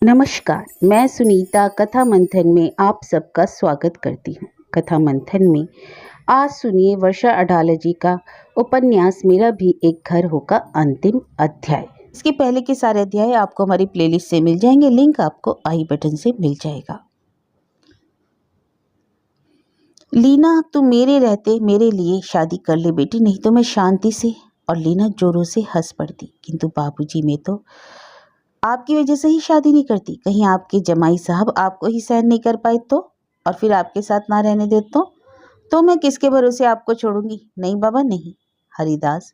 नमस्कार, मैं सुनीता कथा मंथन में आप सबका स्वागत करती हूँ। कथा मंथन में आज सुनिए वर्षा अडाला जी का उपन्यास मेरा भी एक घर होगा अंतिम अध्याय। इसके पहले के सारे अध्याय आपको हमारी प्लेलिस्ट से मिल जाएंगे, लिंक आपको आई बटन से मिल जाएगा। लीना, तू मेरे रहते मेरे लिए शादी कर ले बेटी, नहीं तो मैं शांति से। और लीना जोरों से हंस पड़ती। किंतु बाबूजी, मैं तो आपकी वजह से ही शादी नहीं करती। कहीं आपके जमाई साहब आपको ही सहन नहीं कर पाए तो, और फिर आपके साथ ना रहने दे तो मैं किसके भरोसे आपको छोड़ूंगी? नहीं बाबा नहीं। हरिदास,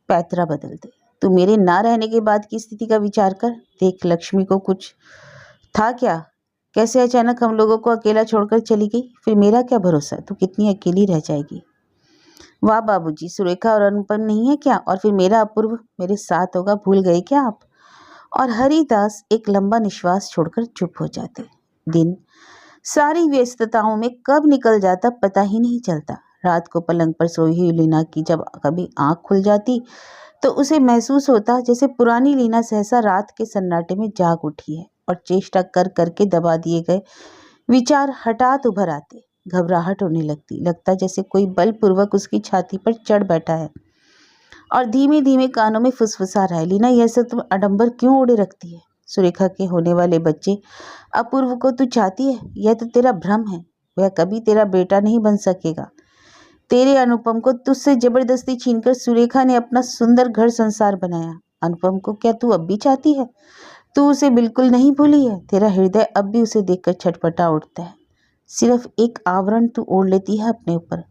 पैतरा बदल दे। तू मेरे ना रहने के बाद की स्थिति का विचार कर। देख, लक्ष्मी को कुछ था क्या? कैसे अचानक हम लोगों को अकेला छोड़कर चली गई? फिर मेरा क्या भरोसा, तू कितनी अकेली रह जाएगी। वाह बाबूजी, सुरेखा और अनुपम नहीं है क्या? और फिर मेरा अपूर्व मेरे साथ होगा, भूल गए क्या आप? और हरिदास एक लंबा निश्वास छोड़कर चुप हो जाते। दिन सारी व्यस्तताओं में कब निकल जाता पता ही नहीं चलता। रात को पलंग पर सोई हुई लीना की जब कभी आंख खुल जाती तो उसे महसूस होता जैसे पुरानी लीना सहसा रात के सन्नाटे में जाग उठी है और चेष्टा कर करके दबा दिए गए विचार हठात उभर आते। घबराहट होने लगती, लगता जैसे कोई बलपूर्वक उसकी छाती पर चढ़ बैठा है और धीमे धीमे कानों में फुसफुसा रहा है, लीना यह सब तुम आडंबर क्यों ओढ़े रखती है? सुरेखा के होने वाले बच्चे अपूर्व को तू चाहती है, यह तो तेरा भ्रम है। वह कभी तेरा बेटा नहीं बन सकेगा। तेरे अनुपम को तुझसे जबरदस्ती छीनकर सुरेखा ने अपना सुंदर घर संसार बनाया। अनुपम को क्या तू अब भी चाहती है? तू उसे बिल्कुल नहीं भूली है। तेरा हृदय अब भी उसे देखकर छटपटा उठता है। सिर्फ एक आवरण तू ओढ़ लेती है अपने ऊपर,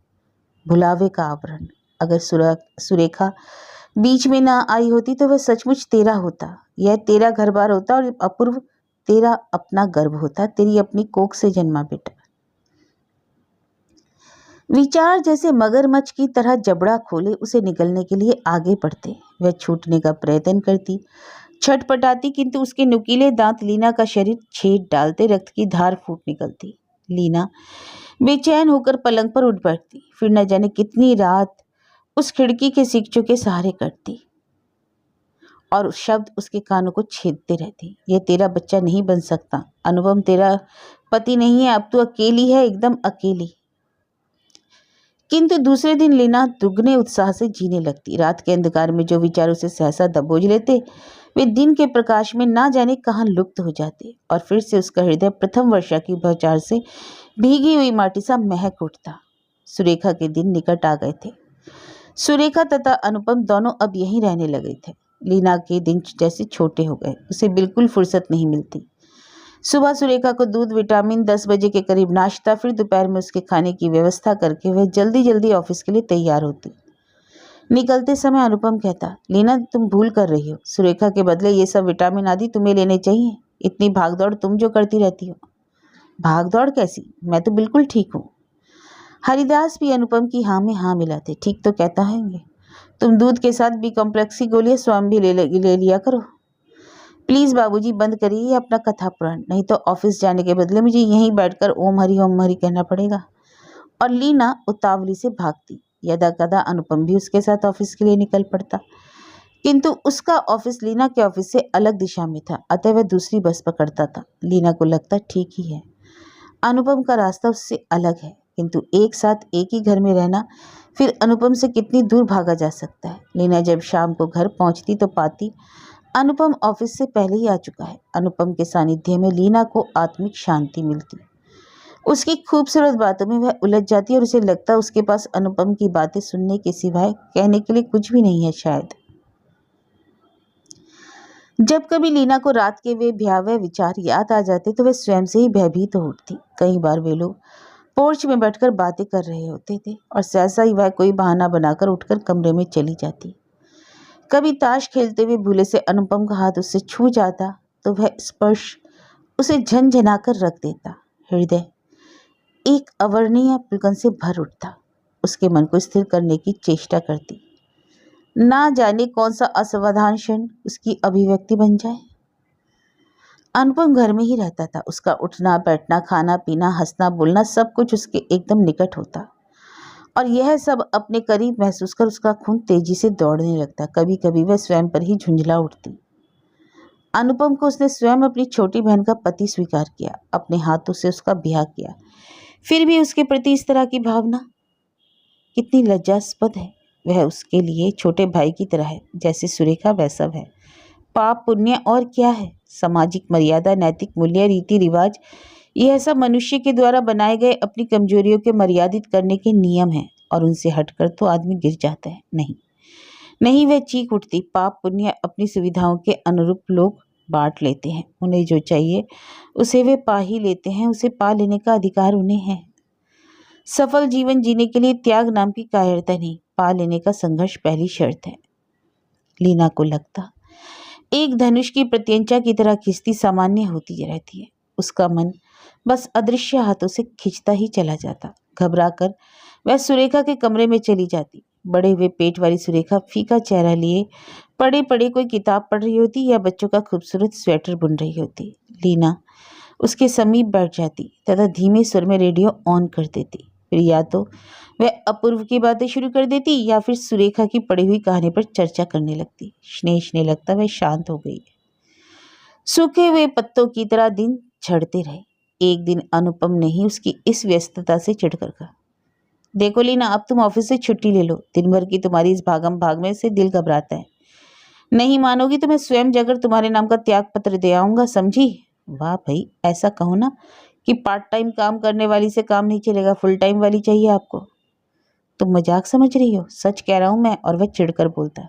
भुलावे का आवरण। अगर सुरेखा बीच में ना आई होती तो वह सचमुच तेरा होता, यह तेरा घर बार होता और अपूर्व तेरा अपना गर्भ होता, तेरी अपनी कोख से जन्मा बेटा। विचार जैसे मगरमच्छ की तरह जबड़ा खोले उसे निगलने के लिए आगे बढ़ते। वह छूटने का प्रयत्न करती, छटपटाती, किंतु उसके नुकीले दांत लीना का शरीर छेद डालते रक्त की धार फूट निकलती। लीना बेचैन होकर पलंग पर उठ बैठती, फिर न जाने कितनी रात उस खिड़की के सिकचों के सहारे करती और शब्द उसके कानों को छेदते रहते। यह तेरा बच्चा नहीं बन सकता। अनुपम तेरा पति नहीं है, अब तू अकेली है, एकदम अकेली। किंतु दूसरे दिन लीना दुगने उत्साह से जीने लगती। रात के अंधकार में जो विचार उसे सहसा दबोच लेते वे दिन के प्रकाश में ना जाने कहाँ लुप्त हो जाते और फिर से उसका हृदय प्रथम वर्षा की बौछार से भीगी हुई माटी सा महक उठता। सुरेखा के दिन निकट आ गए थे। सुरेखा तथा अनुपम दोनों अब यहीं रहने लगे थे। लीना के दिन जैसे छोटे हो गए, उसे बिल्कुल फुर्सत नहीं मिलती। सुबह सुरेखा को दूध, विटामिन, 10 बजे के करीब नाश्ता, फिर दोपहर में उसके खाने की व्यवस्था करके वह जल्दी जल्दी ऑफिस के लिए तैयार होती। निकलते समय अनुपम कहता, लीना तुम भूल कर रही हो, सुरेखा के बदले ये सब विटामिन आदि तुम्हें लेने चाहिए। इतनी भागदौड़ तुम जो करती रहती हो। भागदौड़ कैसी, मैं तो बिल्कुल ठीक हूँ। हरिदास भी अनुपम की हाँ में हाँ मिलाते। ठीक तो कहता है, तुम दूध के साथ बी कॉम्प्लेक्स की गोलियां स्वयं भी ले लिया करो। प्लीज बाबूजी बंद करिए अपना कथा पुराण, नहीं तो ऑफिस जाने के बदले मुझे यहीं बैठकर ओम हरि कहना पड़ेगा। और लीना उतावली से भागती। यदा कदा अनुपम भी उसके साथ ऑफिस के लिए निकल पड़ता, किंतु उसका ऑफिस लीना के ऑफिस से अलग दिशा में था, अतः वह दूसरी बस पकड़ता था। लीना को लगता ठीक ही है, अनुपम का रास्ता उससे अलग है, किंतु एक साथ एक ही घर में रहना फिर अनुपम से कितनी दूर भागा जा सकता है। लीना जब शाम को घर पहुंचती तो पाती अनुपम ऑफिस से पहले ही आ चुका है। अनुपम के सानिध्य में लीना को आत्मिक शांति मिलती। उसकी खूबसूरत बातों में वह उलझ जाती और उसे लगता उसके पास अनुपम की बातें सुनने के सिवाय कहने के लिए कुछ भी नहीं है शायद। जब कभी लीना को रात के वे भयावह विचार याद आ जाते तो वह स्वयं से ही भयभीत हो उठती। कई बार वे लोग पोर्च में बैठकर बातें कर रहे होते थे और सहसा ही वह कोई बहाना बनाकर उठकर कमरे में चली जाती। कभी ताश खेलते हुए भूले से अनुपम का हाथ उससे छू जाता तो वह स्पर्श उसे झंझना कर रख देता। हृदय एक अवर्णीय पुलकन से भर उठता। उसके मन को स्थिर करने की चेष्टा करती, ना जाने कौन सा असावधान क्षण उसकी अभिव्यक्ति बन जाए। अनुपम घर में ही रहता था। उसका उठना बैठना, खाना पीना, हंसना बोलना सब कुछ उसके एकदम निकट होता और यह सब अपने करीब महसूस कर उसका खून तेजी से दौड़ने लगता। कभी कभी वह स्वयं पर ही झुंझला उठती। अनुपम को उसने स्वयं अपनी छोटी बहन का पति स्वीकार किया, अपने हाथों से उसका ब्याह किया। फिर भी उसके प्रति इस तरह की भावना कितनी लज्जास्पद है। वह उसके लिए छोटे भाई की तरह है, जैसे सुरेखा वैसा है। पाप पुण्य और क्या है? सामाजिक मर्यादा, नैतिक मूल्य, रीति रिवाज, यह सब मनुष्य के द्वारा बनाए गए अपनी कमजोरियों के मर्यादित करने के नियम हैं, और उनसे हटकर तो आदमी गिर जाता है। नहीं नहीं, वह चीख उठती। पाप पुण्य अपनी सुविधाओं के अनुरूप लोग बांट लेते हैं। उन्हें जो चाहिए उसे वे पा ही लेते हैं, उसे पा लेने का अधिकार उन्हें है। सफल जीवन जीने के लिए त्याग नाम की कायरता नहीं, पा लेने का संघर्ष पहली शर्त है। लीना को लगता एक धनुष की प्रत्यंचा की तरह खिंचती सामान्य होती रहती है। उसका मन बस अदृश्य हाथों से खिंचता ही चला जाता। घबराकर वह सुरेखा के कमरे में चली जाती। बड़े हुए पेट वाली सुरेखा फीका चेहरा लिए पड़े पड़े कोई किताब पढ़ रही होती या बच्चों का खूबसूरत स्वेटर बुन रही होती। लीना उसके समीप बैठ जाती तथा धीमे स्वर में रेडियो ऑन कर देती। फिर या तो वह अपूर्व की बातें शुरू कर देती या फिर सुरेखा की पढ़ी हुई कहानी पर चर्चा करने लगती। स्नेह लगता वह शांत हो गई। सूखे हुए पत्तों की तरह दिन झड़ते रहे। एक दिन अनुपम ने ही उसकी इस व्यस्तता से चिढ़कर कहा, देखो लीना, अब तुम ऑफिस से छुट्टी ले लो। दिन भर की तुम्हारी इस भागम भाग में से दिल घबराता है। नहीं मानोगी तो मैं स्वयं जाकर तुम्हारे नाम का त्याग पत्र दे आऊंगा, समझी? वाह भाई, ऐसा कहो ना कि पार्ट टाइम काम करने वाली से काम नहीं चलेगा, फुल टाइम वाली चाहिए आपको। तुम मजाक समझ रही हो? सच कह रहा हूं मैं। और वह चिढ़कर बोलता।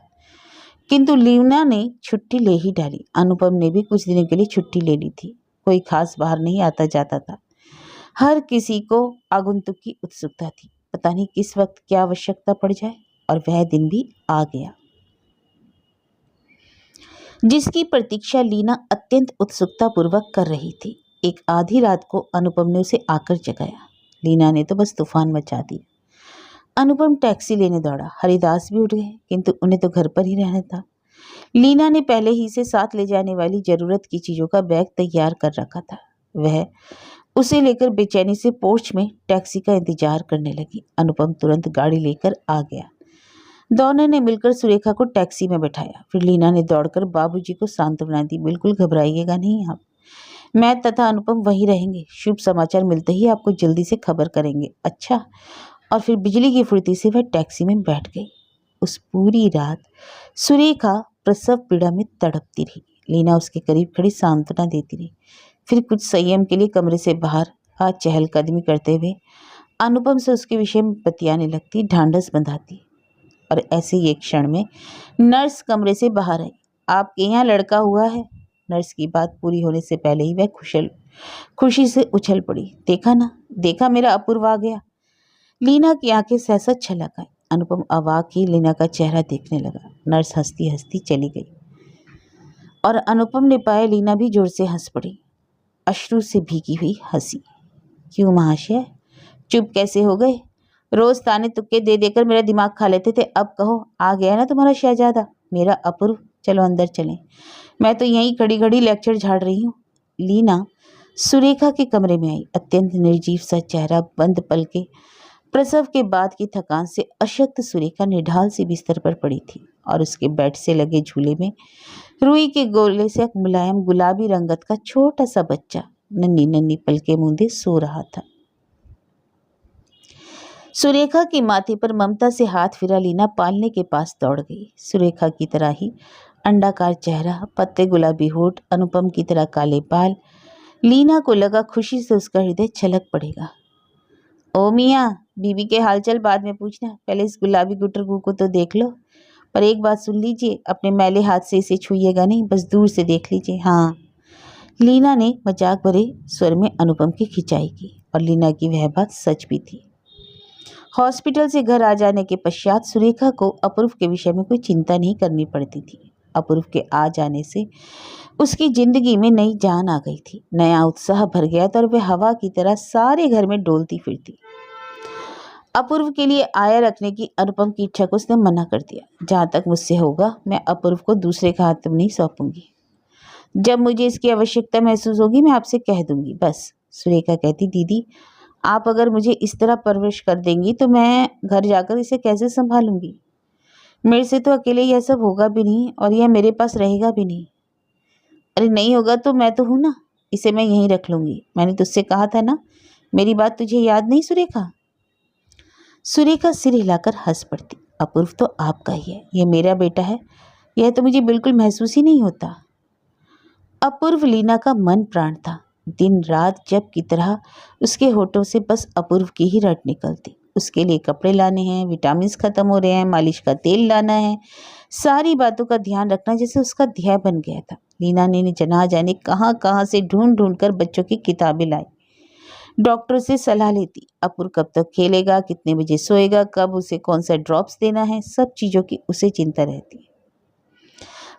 किंतु लीना ने छुट्टी ले ही डाली। अनुपम ने भी कुछ दिनों के लिए छुट्टी ले ली थी। कोई खास बाहर नहीं आता जाता था। हर किसी को आगंतुक की उत्सुकता थी। पता नहीं किस वक्त क्या आवश्यकता पड़ जाए, और वह दिन भी आ गया जिसकी प्रतीक्षा लीना अत्यंत उत्सुकता पूर्वक कर रही थी। एक आधी रात को अनुपम ने उसे आकर जगाया। लीना ने तो बस तूफान मचा दिया। अनुपम टैक्सी लेने दौड़ा। हरिदास भी उठ गए, किंतु उन्हें तो घर पर ही रहना था। लीना ने पहले ही से साथ ले जाने वाली जरूरत की चीजों का बैग तैयार कर रखा था। वह उसे लेकर बेचैनी से पोर्च में टैक्सी का इंतजार करने लगी। अनुपम तुरंत गाड़ी लेकर आ गया। दोनों ने मिलकर सुरेखा को टैक्सी में बैठाया। फिर लीना ने दौड़कर बाबूजी को सांत्वना दी। बिल्कुल घबराइएगा नहीं आप, मैं तथा अनुपम वहीं रहेंगे। शुभ समाचार मिलते ही आपको जल्दी से खबर करेंगे। अच्छा। और फिर बिजली की फुर्ती से वह टैक्सी में बैठ गई। उस पूरी रात सुरेखा प्रसव पीड़ा में तड़पती रही। लीना उसके करीब खड़ी सांत्वना देती रही। फिर कुछ संयम के लिए कमरे से बाहर चहलकदमी करते हुए अनुपम से उसके विषय में बतियाने लगती, ढांढस बंधाती। और ऐसे ही एक क्षण में नर्स कमरे से बाहर आई। आपके यहाँ लड़का हुआ है? नर्स की बात पूरी होने से पहले ही वह खुशी से उछल पड़ी। देखा ना, देखा, मेरा अपूर्व आ गया। लीना की आंखें सहसा छलक आई। अनुपम अवाक ही लीना का चेहरा देखने लगा। नर्स हंसती हंसती चली गई, और अनुपम ने पाया लीना भी जोर से हंस पड़ी, अश्रु से भीगी हुई हंसी। क्यों महाशय, चुप कैसे हो गए? रोज ताने तुक्के दे देकर मेरा दिमाग खा लेते थे। अब कहो, आ गया ना तुम्हारा शहजादा, मेरा अपूर्व। चलो अंदर चलें, मैं तो यहीं खड़ी खड़ी लेक्चर झाड़ रही हूँ। लीना सुरेखा के कमरे में आई। अत्यंत निर्जीव सा चेहरा, बंद पलके, प्रसव के बाद की थकान से अशक्त सुरेखा निढाल सी बिस्तर पर पड़ी थी, और उसके बेड से लगे झूले में रुई के गोले से मुलायम गुलाबी रंगत का छोटा सा बच्चा नन्ही नन्ही पलके मूंदे सो रहा था। सुरेखा के माथे पर ममता से हाथ फिरा लीना पालने के पास दौड़ गई। सुरेखा की तरह ही अंडाकार चेहरा, पत्ते गुलाबी होठ, अनुपम की तरह काले बाल। लीना को लगा खुशी से उसका हृदय छलक पड़ेगा। ओ मियाँ, बीवी के हालचाल बाद में पूछना, पहले इस गुलाबी गुटरगू को तो देख लो। पर एक बात सुन लीजिए, अपने मैले हाथ से इसे छुइएगा नहीं, बस दूर से देख लीजिए। हाँ। लीना ने मजाक भरे स्वर में अनुपम की खिंचाई की, और लीना की वह बात सच भी थी। हॉस्पिटल से घर आ जाने के पश्चात सुरेखा को अपूर्व के विषय में कोई चिंता नहीं करनी पड़ती थी। अपूर्व के आ जाने से उसकी जिंदगी में नई जान आ गई थी, नया उत्साह भर गया था, और वह हवा की तरह सारे घर में डोलती फिरती। अपूर्व के लिए आया रखने की अनुपम की इच्छा को उसने मना कर दिया। जहाँ तक मुझसे होगा, मैं अपूर्व को दूसरे के हाथ में नहीं सौंपूंगी। जब मुझे इसकी आवश्यकता महसूस होगी, मैं आपसे कह दूंगी, बस। सुरेखा कहती, दीदी, आप अगर मुझे इस तरह परवरिश कर देंगी तो मैं घर जाकर इसे कैसे संभालूंगी? मेरे से तो अकेले यह सब होगा भी नहीं, और यह मेरे पास रहेगा भी नहीं। अरे नहीं होगा तो मैं तो हूं ना, इसे मैं यहीं रख लूंगी। मैंने तुझसे कहा था ना, मेरी बात तुझे याद नहीं सुरेखा? सुरेखा सिर हिलाकर हंस पड़ती। अपूर्व तो आपका ही है, यह मेरा बेटा है, यह तो मुझे बिल्कुल महसूस ही नहीं होता। अपूर्व लीना का मन प्राण था। दिन रात जब की तरह उसके होठों से बस अपूर्व की ही रट निकलती। उसके लिए कपड़े लाने हैं, विटामिन खत्म हो रहे हैं, मालिश का तेल लाना है, सारी बातों का ध्यान रखना जैसे उसका ध्येय बन गया था। लीना ने जना जाने कहाँ कहाँ से ढूंढ ढूंढ कर बच्चों की किताबें लाई, डॉक्टर से सलाह लेती। अपूर्व कब तक खेलेगा, कितने बजे सोएगा, कब उसे कौन सा ड्रॉप्स देना है, सब चीज़ों की उसे चिंता रहती है।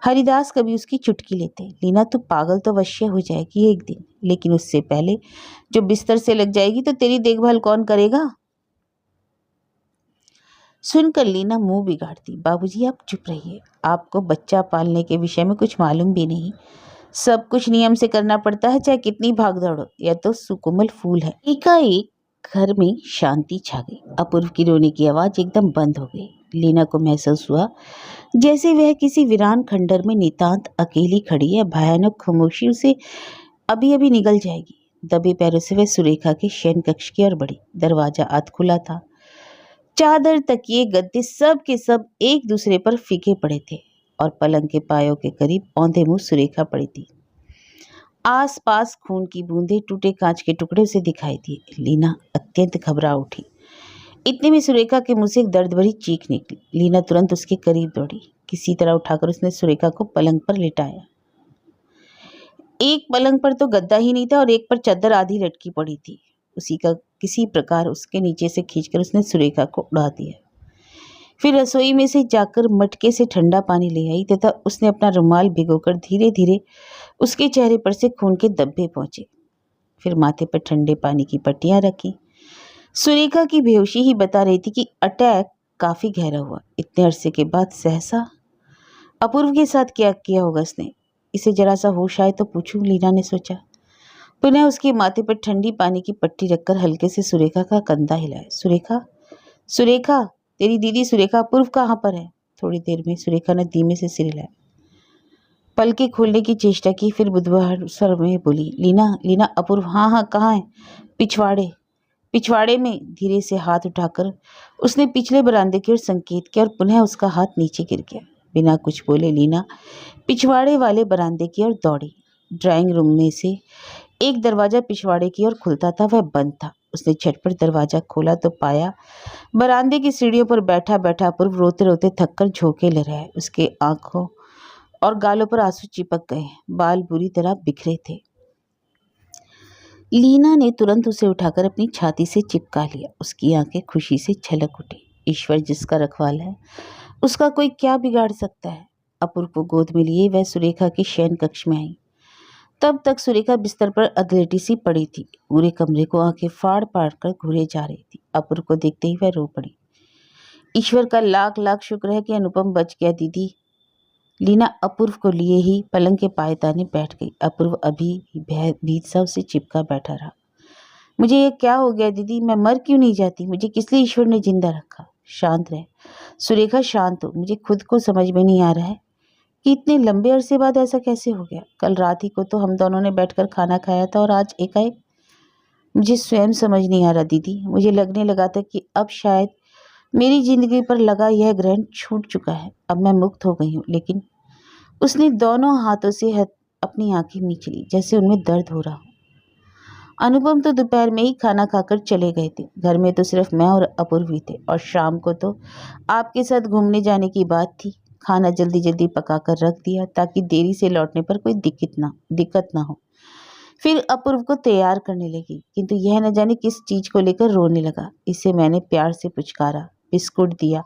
हरिदास कभी उसकी चुटकी लेते, लीना तो पागल तो अवश्य हो जाएगी एक दिन, लेकिन उससे पहले जो बिस्तर से लग जाएगी तो तेरी देखभाल कौन करेगा? सुनकर लीना मुंह बिगाड़ती। बाबूजी आप चुप रहिए, आपको बच्चा पालने के विषय में कुछ मालूम भी नहीं। सब कुछ नियम से करना पड़ता है, चाहे कितनी भाग दौड़ हो। यह तो सुकोमल फूल है। एकाएक घर में शांति छा गई। अपूर्व की रोने की आवाज एकदम बंद हो गई। लीना को महसूस हुआ जैसे वह किसी वीरान खंडर में नितांत अकेली खड़ी है। भयानक खामोशी उसे अभी अभी निगल जाएगी। दबे पैरों से वह सुरेखा के शयन कक्ष की ओर बढ़ी। दरवाजा आध खुला था। चादर, तकिए, गद्दे सब के सब एक दूसरे पर फीके पड़े थे और पलंग के पायों के करीब औंधे मुंह सुरेखा पड़ी थी। आस पास खून की बूंदें, टूटे कांच के टुकड़े उसे दिखाई दिए। लीना अत्यंत घबरा उठी। इतने में सुरेखा के मुंह से एक दर्द भरी चीख निकली। लीना तुरंत उसके करीब दौड़ी। किसी तरह उठाकर उसने सुरेखा को पलंग पर लिटाया। एक पलंग पर तो गद्दा ही नहीं था और एक पर चादर आधी लटकी पड़ी थी। उसी का किसी प्रकार उसके नीचे से खींचकर उसने सुरेखा को उड़ा दिया। फिर रसोई में से जाकर मटके से ठंडा पानी ले आई तथा उसने अपना रुमाल भिगोकर धीरे धीरे उसके चेहरे पर से खून के धब्बे पोंछे। फिर माथे पर ठंडे पानी की पट्टियां रखी। सुरेखा की बेहोशी ही बता रही थी कि अटैक काफी गहरा हुआ। इतने अरसे के बाद सहसा अपूर्व के साथ क्या किया होगा इसने? इसे जरा सा होश आए तो पूछूं, लीना ने सोचा। पुनः उसके माथे पर ठंडी पानी की पट्टी रखकर हल्के से सुरेखा का कंधा हिलाया। सुरेखा, सुरेखा, तेरी दीदी सुरेखा, अपूर्व कहाँ पर है? थोड़ी देर में सुरेखा ने धीमे से सिर हिलाया, पलके खोलने की चेष्टा की, फिर बुधवार स्वर में बोली, लीना, लीना, अपूर्व, हाँ हाँ, कहाँ है? पिछवाड़े, पिछवाड़े में। धीरे से हाथ उठाकर उसने पिछले बरामदे की ओर संकेत किया और पुनः उसका हाथ नीचे गिर गया। बिना कुछ बोले लीना पिछवाड़े वाले बरामदे की ओर दौड़ी। ड्राइंग रूम में से एक दरवाजा पिछवाड़े की ओर खुलता था, वह बंद था। उसने झटपट दरवाजा खोला तो पाया बरामदे की सीढ़ियों पर बैठा बैठा अपूर्व रोते रोते थककर झोंके ले रहा है। उसके आंखों और गालों पर आंसू चिपक गए, बाल बुरी तरह बिखरे थे। लीना ने तुरंत उसे उठाकर अपनी छाती से चिपका लिया। उसकी आंखें खुशी से छलक उठी। ईश्वर जिसका रखवाला है उसका कोई क्या बिगाड़ सकता है। अपूर्व को गोद में लिए वह सुरेखा के शयन कक्ष में आई। तब तक सुरेखा बिस्तर पर अधलेटी सी पड़ी थी। पूरे कमरे को आंखें फाड़ फाड़ कर घूरे जा रही थी। अपूर्व को देखते ही वह रो पड़ी। ईश्वर का लाख लाख शुक्र है कि अनुपम बच गया दीदी। लीना अपूर्व को लिए ही पलंग के पायदाने बैठ गई। अपूर्व अभी भीत सा उसे चिपका बैठा रहा। मुझे ये क्या हो गया दीदी, मैं मर क्यों नहीं जाती? मुझे किस लिए ईश्वर ने जिंदा रखा? शांत रहे सुरेखा, शांत हो। मुझे खुद को समझ में नहीं आ रहा है कि इतने लंबे अरसे बाद ऐसा कैसे हो गया। कल रात ही को तो हम दोनों ने बैठकर खाना खाया था और आज एकाएक। मुझे स्वयं समझ नहीं आ रहा दीदी। मुझे लगने लगा था कि अब शायद मेरी जिंदगी पर लगा यह ग्रहण छूट चुका है, अब मैं मुक्त हो गई हूँ। लेकिन उसने दोनों हाथों से अपनी आंखें मींच ली, जैसे उनमें दर्द हो रहा हो। अनुपम तो दोपहर में ही खाना खाकर चले गए थे। घर में तो सिर्फ मैं और अपूर्व ही थे और शाम को तो आपके साथ घूमने जाने की बात थी। खाना जल्दी जल्दी पकाकर रख दिया ताकि देरी से लौटने पर कोई दिक्कत ना हो। फिर अपूर्व को तैयार करने लगी, किंतु यह न जाने किस चीज को लेकर रोने लगा। इसे मैंने प्यार से पुचकारा, बिस्कुट दिया,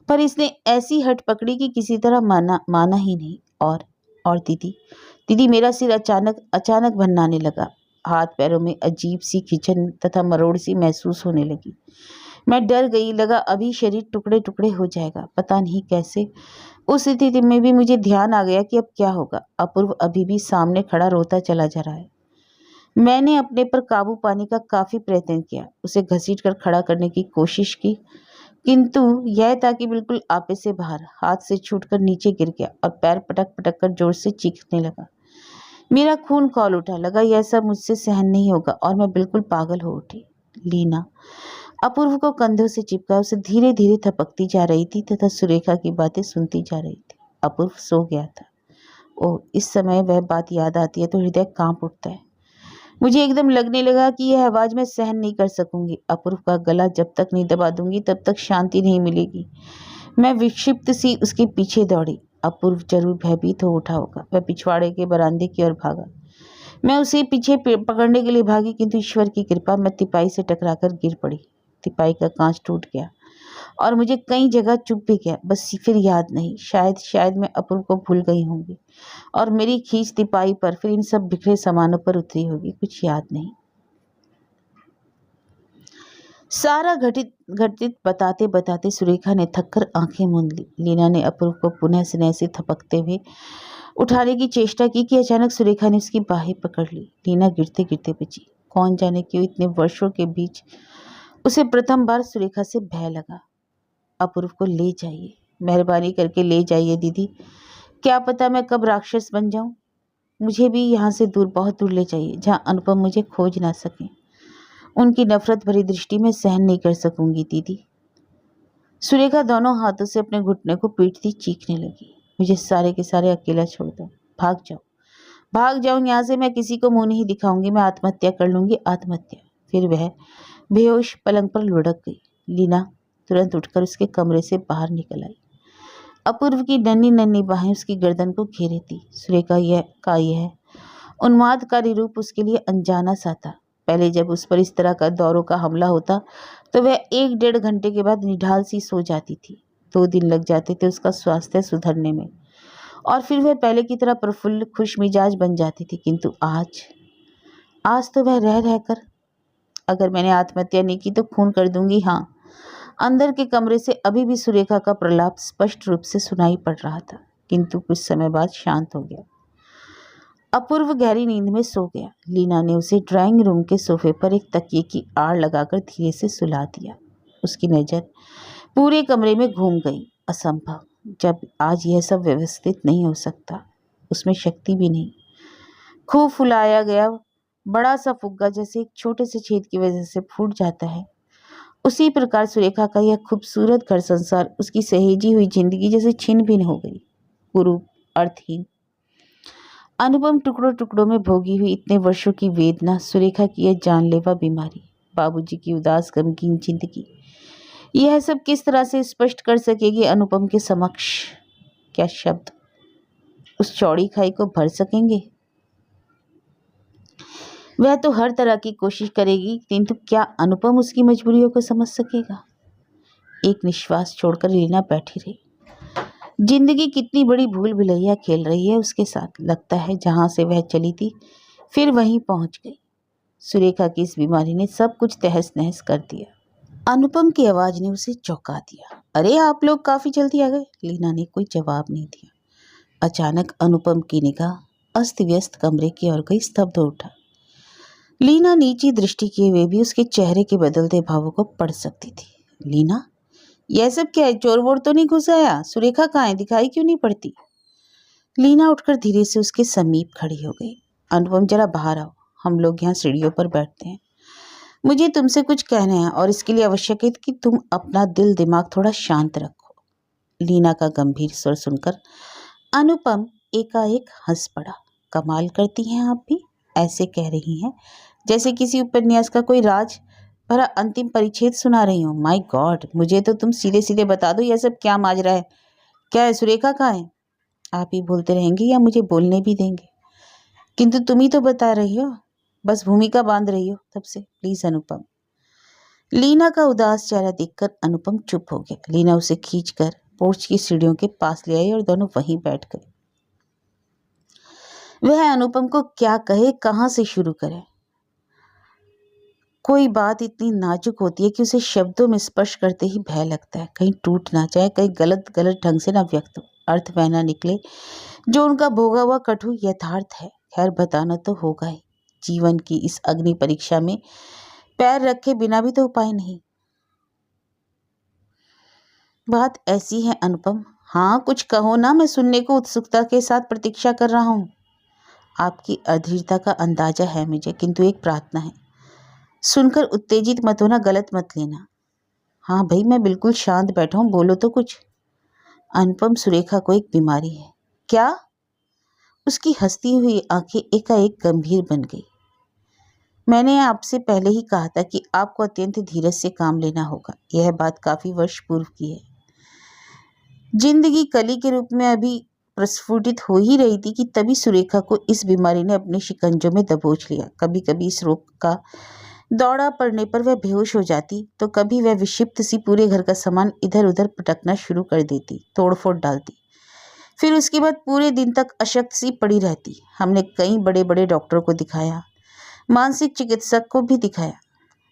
पर इसने ऐसी हट पकड़ी कि किसी तरह माना ही नहीं। और दीदी, दीदी, मेरा सिर अचानक अचानक भन्नाने लगा। हाथ पैरों में अजीब सी खिंचन तथा मरोड़ सी महसूस होने लगी। मैं डर गई, लगा अभी शरीर टुकड़े टुकड़े हो जाएगा। पता नहीं कैसे उस स्थिति में भी मुझे ध्यान आ गया कि अब क्या होगा। अपूर्व अभी भी सामने खड़ा रोता चला जा रहा है। मैंने अपने पर काबू पाने का काफी प्रयत्न किया, उसे घसीट कर खड़ा करने की कोशिश की, किंतु यह था कि बिल्कुल आपे से बाहर। हाथ से छूटकर नीचे गिर गया और पैर पटक पटक कर जोर से चीखने लगा। मेरा खून खौल उठा, लगा यह सब मुझसे सहन नहीं होगा और मैं बिल्कुल पागल हो उठी। लीना अपूर्व को कंधों से चिपका उसे धीरे धीरे थपकती जा रही थी तथा सुरेखा की बातें सुनती जा रही थी। अपूर्व सो गया था। ओह, इस समय वह बात याद आती है तो हृदय कांप उठता है। मुझे एकदम लगने लगा कि यह आवाज मैं सहन नहीं कर सकूंगी। अपूर्व का गला जब तक नहीं दबा दूंगी तब तक शांति नहीं मिलेगी। मैं विक्षिप्त सी उसके पीछे दौड़ी। अपूर्व जरूर भयभीत हो उठा होगा। वह पिछवाड़े के बरामदे की ओर भागा। मैं उसे पीछे पकड़ने के लिए भागी, किंतु ईश्वर की कृपा मैं तिपाई से टकराकर गिर पड़ी। तिपाई का कांच टूट गया और मुझे कई जगह चुभ भी गया। बस फिर याद नहीं, शायद शायद मैं अपूर्व को भूल गई होंगी और मेरी खींच तिपाई पर, फिर इन सब बिखरे सामानों पर उतरी होगी। कुछ याद नहीं। सारा घटित घटित बताते बताते सुरेखा ने थककर आंखें मूंद ली। लीना ने अपूर्व को पुनः स्नेह से थपकते हुए उठाने की चेष्टा की कि अचानक सुरेखा ने उसकी बाहें पकड़ ली। लीना गिरते गिरते बची। कौन जाने क्यों इतने वर्षों के बीच उसे प्रथम बार सुरेखा से भय लगा। अपूर्व को ले जाइए, मेहरबानी करके ले जाइए दीदी। क्या पता मैं कब राक्षस बन जाऊं। मुझे भी यहाँ से दूर, बहुत दूर ले जाइए, जहाँ अनुपम मुझे खोज ना सके। उनकी नफरत भरी दृष्टि में सहन नहीं कर सकूंगी दीदी। सुरेखा दोनों हाथों से अपने घुटने को पीटती चीखने लगी। मुझे सारे के सारे अकेला छोड़ दो, भाग जाओ, भाग जाऊं यहाँ से। मैं किसी को मुंह नहीं दिखाऊंगी। मैं आत्महत्या कर लूंगी, आत्महत्या। फिर वह बेहोश पलंग पर लुढ़क गई। लीना तुरंत उठकर उसके कमरे से बाहर निकल आई। अपूर्व की नन्ही नन्ही बाहें उसकी गर्दन को घेरे थी। सुरेखा यह उन्मादकारी रूप उसके लिए अनजाना सा था। पहले जब उस पर इस तरह का दौरों का हमला होता तो वह 1-1.5 घंटे के बाद निढाल सी सो जाती थी। 2 दिन लग जाते थे उसका स्वास्थ्य सुधरने में और फिर वह पहले की तरह प्रफुल्ल खुश मिजाज बन जाती थी। किंतु आज तो वह रह रहकर, अगर मैंने आत्महत्या नहीं की तो खून कर दूंगी। हाँ, अंदर के कमरे से अभी भी सुरेखा का प्रलाप स्पष्ट रूप से सुनाई पड़ रहा था, किंतु कुछ समय बाद शांत हो गया। अपूर्व गहरी नींद में सो गया। लीना ने उसे ड्राइंग रूम के सोफे पर एक तकिए की आड़ लगाकर धीरे से सुला दिया। उसकी नज़र पूरे कमरे में घूम गई। असंभव, जब आज यह सब व्यवस्थित नहीं हो सकता। उसमें शक्ति भी नहीं। खूब फुलाया गया बड़ा सा फुग्गा जैसे एक छोटे से छेद की वजह से फूट जाता है, उसी प्रकार सुरेखा का यह खूबसूरत घर संसार, उसकी सहेजी हुई जिंदगी जैसे छिन्न भिन्न हो गई, कुरूप, अर्थहीन। अनुपम टुकड़ों टुकड़ों में भोगी हुई इतने वर्षों की वेदना, सुरेखा की यह जानलेवा बीमारी, बाबूजी की उदास गमगीन जिंदगी, यह सब किस तरह से स्पष्ट कर सकेगी अनुपम के समक्ष? क्या शब्द उस चौड़ी खाई को भर सकेंगे? वह तो हर तरह की कोशिश करेगी, किंतु क्या अनुपम उसकी मजबूरियों को समझ सकेगा? एक निश्वास छोड़कर लीना बैठी रही। जिंदगी कितनी बड़ी भूल भुलैया खेल रही है उसके साथ। लगता है जहां से वह चली थी फिर वहीं पहुंच गई। सुरेखा की इस बीमारी ने सब कुछ तहस नहस कर दिया। अनुपम की आवाज ने उसे चौंका दिया। अरे, आप लोग काफी जल्दी आ गए। लीना ने कोई जवाब नहीं दिया। अचानक अनुपम की निगाह अस्त व्यस्त कमरे की ओर गई, स्तब्ध हो उठा। लीना नीची दृष्टि किए हुए भी उसके चेहरे के बदलते भावों को पढ़ सकती थी। लीना, यह सब क्या है? चोर वोर तो नहीं घुस आया? सुरेखा कहाँ है? दिखाई क्यों नहीं पड़ती? लीना उठकर धीरे से उसके समीप खड़ी हो गई। अनुपम, जरा बाहर आओ, हम लोग यहाँ सीढ़ियों पर बैठते हैं। मुझे तुमसे कुछ कहना है और इसके लिए आवश्यक है कि तुम अपना दिल दिमाग थोड़ा शांत रखो। लीना का गंभीर स्वर सुनकर अनुपम एकाएक हंस पड़ा। कमाल करती हैं आप भी, ऐसे कह रही हैं जैसे किसी उपन्यास का कोई राज भरा अंतिम परिच्छेद सुना रही हूँ। माय गॉड, मुझे तो तुम सीधे सीधे बता दो, यह सब क्या माजरा है? क्या है? सुरेखा कहाँ है? आप ही बोलते रहेंगे या मुझे बोलने भी देंगे? किंतु तुम ही तो बता रही हो, बस भूमिका बांध रही हो तब से। प्लीज अनुपम। लीना का उदास चेहरा देखकर अनुपम चुप हो गया। लीना उसे खींचकर पोर्च की सीढ़ियों के पास ले आई और दोनों वहीं बैठ गए। वह अनुपम को क्या कहे, कहाँ से शुरू करे? कोई बात इतनी नाजुक होती है कि उसे शब्दों में स्पर्श करते ही भय लगता है, कहीं टूट ना जाए, कहीं गलत गलत ढंग से ना व्यक्त हो, अर्थ वह ना निकले जो उनका भोगा हुआ कटु यथार्थ है। खैर, बताना तो होगा ही। जीवन की इस अग्नि परीक्षा में पैर रखे बिना भी तो उपाय नहीं। बात ऐसी है अनुपम। हाँ, कुछ कहो ना, मैं सुनने को उत्सुकता के साथ प्रतीक्षा कर रहा हूँ। आपकी अधीरता का अंदाजा है मुझे, किंतु एक प्रार्थना है। सुनकर उत्तेजित मत होना, गलत मत लेना। हाँ भाई, मैं बिल्कुल शांत बैठा हूँ, बोलो तो कुछ। अनुपम, सुरेखा को एक बीमारी है। क्या? उसकी हंसती हुई आंखें एकाएक गंभीर बन गई। मैंने आपसे पहले ही कहा था कि आपको अत्यंत धीरज से काम लेना होगा। यह बात काफी वर्ष पूर्व की है। जिंदगी कली के रूप में अभी प्रस्फुटित हो ही रही थी कि तभी सुरेखा को इस बीमारी ने अपने शिकंजों में दबोच लिया। कभी कभी इस रोग का दौड़ा पड़ने पर वह बेहोश हो जाती, तो कभी वह विक्षिप्त सी पूरे घर का सामान इधर उधर पटकना शुरू कर देती, तोड़फोड़ डालती। फिर उसके बाद पूरे दिन तक अशक्त सी पड़ी रहती। हमने कई बड़े बड़े डॉक्टरों को दिखाया, मानसिक चिकित्सक को भी दिखाया।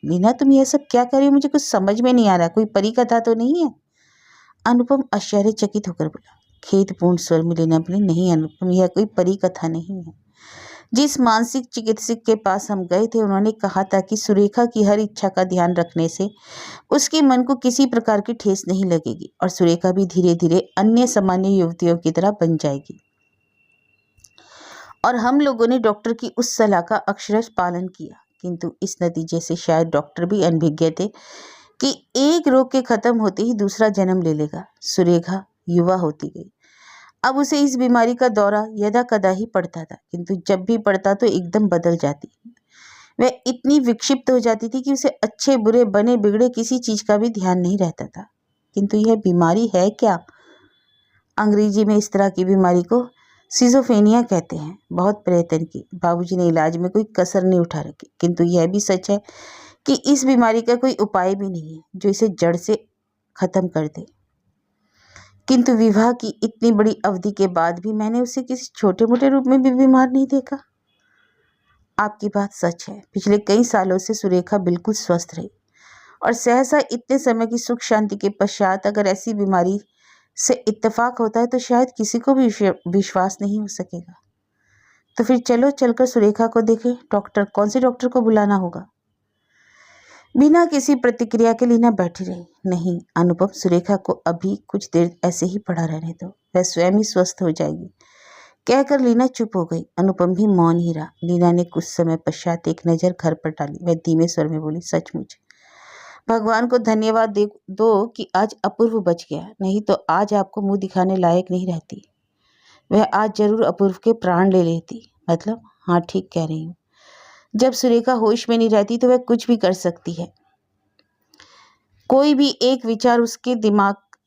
लीना, तुम यह सब क्या कर रही हो? मुझे कुछ समझ में नहीं आ रहा। कोई परी कथा तो नहीं है? अनुपम आश्चर्यचकित होकर बोला। खेदपूर्ण स्वर में लीना बोली, नहीं अनुपम, यह कोई परी कथा नहीं है। जिस मानसिक चिकित्सक के पास हम गए थे, उन्होंने कहा था कि सुरेखा की हर इच्छा का ध्यान रखने से उसके मन को किसी प्रकार की ठेस नहीं लगेगी और सुरेखा भी धीरे धीरे अन्य सामान्य युवतियों की तरह बन जाएगी। और हम लोगों ने डॉक्टर की उस सलाह का अक्षरशः पालन किया, किंतु इस नतीजे से शायद डॉक्टर भी अनभिज्ञ थे कि एक रोग के खत्म होते ही दूसरा जन्म ले लेगा। सुरेखा युवा होती गई। अब उसे इस बीमारी का दौरा यदा कदा ही पड़ता था, किंतु जब भी पड़ता तो एकदम बदल जाती। वह इतनी विक्षिप्त हो जाती थी कि उसे अच्छे बुरे बने बिगड़े किसी चीज का भी ध्यान नहीं रहता था। किंतु यह बीमारी है क्या? अंग्रेजी में इस तरह की बीमारी को सिजोफ्रेनिया कहते हैं। बहुत प्रयत्न की, बाबूजी ने इलाज में कोई कसर नहीं उठा रखी, किंतु यह भी सच है कि इस बीमारी का कोई उपाय भी नहीं है जो इसे जड़ से खत्म कर दे। किंतु विवाह की इतनी बड़ी अवधि के बाद भी मैंने उसे किसी छोटे मोटे रूप में भी बीमार नहीं देखा। आपकी बात सच है। पिछले कई सालों से सुरेखा बिल्कुल स्वस्थ रही और सहसा इतने समय की सुख शांति के पश्चात अगर ऐसी बीमारी से इत्तेफाक होता है तो शायद किसी को भी विश्वास नहीं हो सकेगा। तो फिर चलो, चलकर सुरेखा को देखें। डॉक्टर, कौन से डॉक्टर को बुलाना होगा? बिना किसी प्रतिक्रिया के लीना बैठी रही। नहीं अनुपम, सुरेखा को अभी कुछ देर ऐसे ही पड़ा रहने दो, वह स्वयं ही स्वस्थ हो जाएगी, कहकर लीना चुप हो गई। अनुपम भी मौन ही रहा। लीना ने कुछ समय पश्चात एक नज़र घर पर डाली। वह धीमे स्वर में बोली, सचमुच भगवान को धन्यवाद दे दो कि आज अपूर्व बच गया, नहीं तो आज आपको मुंह दिखाने लायक नहीं रहती। वह आज जरूर अपूर्व के प्राण ले लेती। मतलब? हाँ, ठीक कह रही हूँ। जब सुरेखा होश में नहीं रहती तो वह कुछ भी कर सकती है। कोई भी एक विचार उस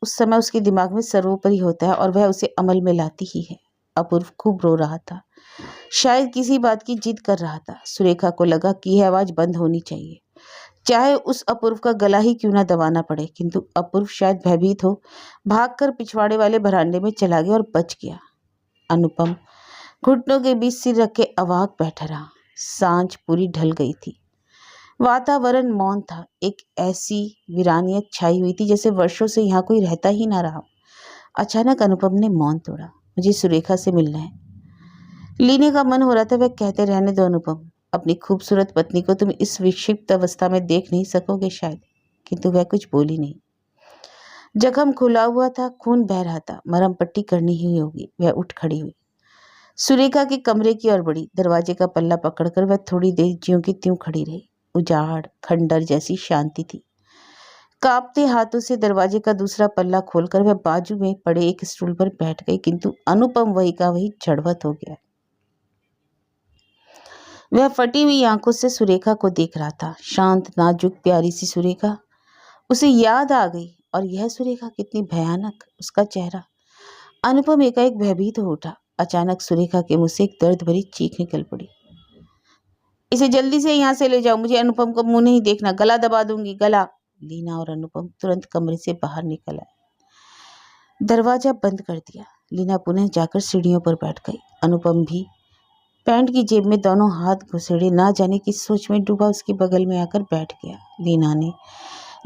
समय उसके दिमाग में सर्वोपरि होता है और वह उसे अमल में लाती ही है। अपूर्व खूब रो रहा था, शायद किसी बात की जिद कर रहा था। सुरेखा को लगा कि यह आवाज बंद होनी चाहिए, चाहे उस अपूर्व का गला ही क्यों ना दबाना पड़े। किंतु अपूर्व शायद भयभीत हो भागकर पिछवाड़े वाले बरामदे में चला गया और बच गया। अनुपम घुटनों के बीच सिर रखे अवाक बैठा रहा। सांझ पूरी ढल गई थी। वातावरण मौन था। एक ऐसी वीरानियत छाई हुई थी जैसे वर्षों से यहाँ कोई रहता ही ना रहा। अचानक अनुपम ने मौन तोड़ा। मुझे सुरेखा से मिलना है। लीने का मन हो रहा था। वह कहते, रहने दो अनुपम, अपनी खूबसूरत पत्नी को तुम इस विक्षिप्त अवस्था में देख नहीं सकोगे शायद। किंतु वह कुछ बोली नहीं। जख्म खुला हुआ था, खून बह रहा था, मरहम पट्टी करनी ही होगी। वह उठ खड़ी हुई, सुरेखा के कमरे की ओर बढ़ी। दरवाजे का पल्ला पकड़कर वह थोड़ी देर ज्यों की त्यों खड़ी रही। उजाड़ खंडर जैसी शांति थी। कांपते हाथों से दरवाजे का दूसरा पल्ला खोलकर वह बाजू में पड़े एक स्टूल पर बैठ गई, किंतु अनुपम वही का वही झड़वत हो गया। वह फटी हुई आंखों से सुरेखा को देख रहा था। शांत, नाजुक, प्यारी सी सुरेखा। उसे याद आ गई। और यह सुरेखा कितनी भयानक, उसका चेहरा। अनुपम एकाएक भयभीत हो उठा। अचानक सुरेखा के मुंह से एक दर्द भरी चीख निकल पड़ी। इसे जल्दी से यहाँ से ले जाओ, मुझे अनुपम को मुंह नहीं देखना, गला दबा दूंगी, गला। लीना और अनुपम तुरंत कमरे से बाहर निकल आए। दरवाजा बंद कर दिया। लीना पुनः जाकर सीढ़ियों पर बैठ गई। अनुपम भी पैंट की जेब में दोनों हाथ घुसेड़े ना जाने की सोच में डूबा उसके बगल में आकर बैठ गया। लीना ने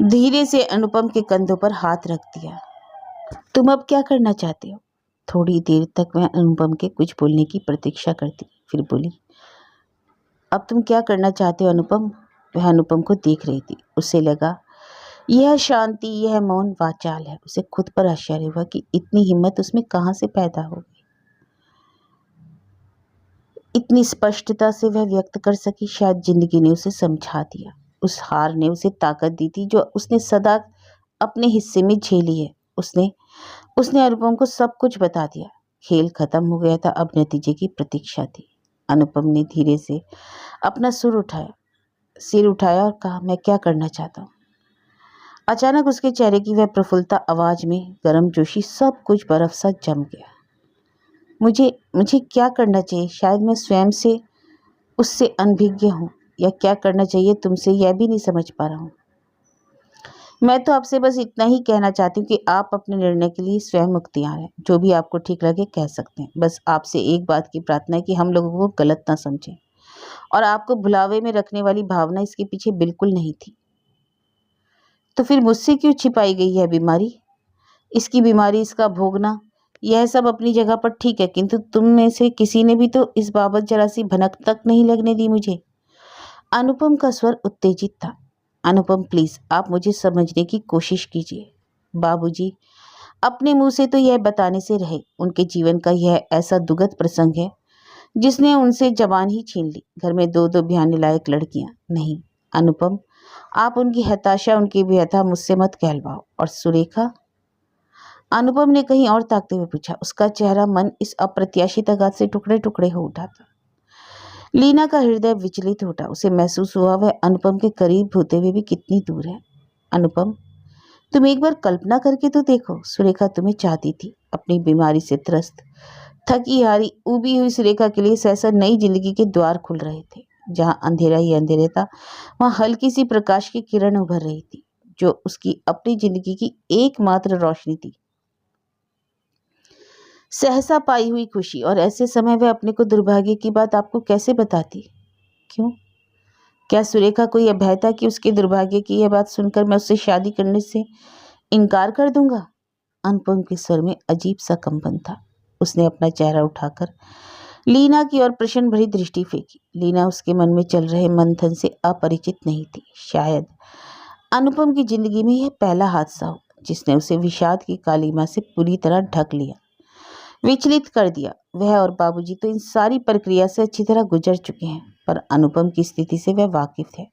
धीरे से अनुपम के कंधों पर हाथ रख दिया। तुम अब क्या करना चाहते हो? थोड़ी देर तक वह अनुपम के कुछ बोलने की प्रतीक्षा करती, फिर बोली, अब तुम क्या करना चाहते हो अनुपम? वह अनुपम को देख रही थी। उसे लगा यह शांति, यह मौन वाचाल है। उसे खुद पर आश्चर्य हुआ कि इतनी हिम्मत उसमें कहाँ से पैदा हो गई। इतनी स्पष्टता से वह व्यक्त कर सकी, शायद जिंदगी ने उसे समझा दिया। उस हार ने उसे ताकत दी थी जो उसने सदा अपने हिस्से में झेली है। उसने उसने अनुपम को सब कुछ बता दिया। खेल खत्म हो गया था, अब नतीजे की प्रतीक्षा थी। अनुपम ने धीरे से अपना सिर उठाया और कहा, मैं क्या करना चाहता हूँ। अचानक उसके चेहरे की वह प्रफुल्लता, आवाज में गर्मजोशी, सब कुछ बर्फ सा जम गया। मुझे मुझे क्या करना चाहिए? शायद मैं स्वयं से उससे अनभिज्ञ हूँ, या क्या करना चाहिए तुमसे यह भी नहीं समझ पा रहा हूँ। मैं तो आपसे बस इतना ही कहना चाहती हूँ कि आप अपने निर्णय के लिए स्वयं मुख्तियार हैं। जो भी आपको ठीक लगे कह सकते हैं। बस आपसे एक बात की प्रार्थना है कि हम लोगों को गलत ना समझें, और आपको भुलावे में रखने वाली भावना इसके पीछे बिल्कुल नहीं थी। तो फिर मुझसे क्यों छिपाई गई यह बीमारी? इसकी बीमारी, इसका भोगना, यह सब अपनी जगह पर ठीक है, किंतु तुम में से किसी ने भी तो इस बाबत जरा सी भनक तक नहीं लगने दी मुझे। अनुपम का स्वर उत्तेजित था। अनुपम, प्लीज आप मुझे समझने की कोशिश कीजिए। बाबूजी अपने मुंह से तो यह बताने से रहे, उनके जीवन का यह ऐसा दुखद प्रसंग है जिसने उनसे जबान ही छीन ली। घर में दो दो ब्याने लायक लड़कियां नहीं। अनुपम, आप उनकी हताशा, उनकी व्यथा मुझसे मत कहलवाओ। और सुरेखा? अनुपम ने कहीं और ताकते हुए पूछा। उसका चेहरा, मन इस अप्रत्याशित आघात से टुकड़े टुकड़े हो उठा था। लीना का हृदय विचलित उठा। उसे महसूस हुआ वह अनुपम के करीब होते हुए भी कितनी दूर है। अनुपम, तुम एक बार कल्पना करके तो देखो, सुरेखा तुम्हें चाहती थी। अपनी बीमारी से त्रस्त, थकी हारी, उबी हुई सुरेखा के लिए सहसा नई जिंदगी के द्वार खुल रहे थे। जहां अंधेरा ही अंधेरे था, वहां हल्की सी प्रकाश की किरण उभर रही थी, जो उसकी अपनी जिंदगी की एकमात्र रोशनी थी। सहसा पाई हुई खुशी। और ऐसे समय वह अपने को दुर्भाग्य की बात आपको कैसे बताती? क्यों? क्या सुरेखा को यह भय था कि उसके दुर्भाग्य की यह बात सुनकर मैं उससे शादी करने से इनकार कर दूंगा? अनुपम के स्वर में अजीब सा कंपन था। उसने अपना चेहरा उठाकर लीना की ओर प्रश्न भरी दृष्टि फेंकी। लीना उसके मन में चल रहे मंथन से अपरिचित नहीं थी। शायद अनुपम की जिंदगी में यह पहला हादसा हो जिसने उसे विषाद की कालीमा से पूरी तरह ढक लिया, विचलित कर दिया। वह और बाबूजी तो इन सारी प्रक्रिया से अच्छी तरह गुजर चुके हैं, पर अनुपम की स्थिति से वह वाकिफ है,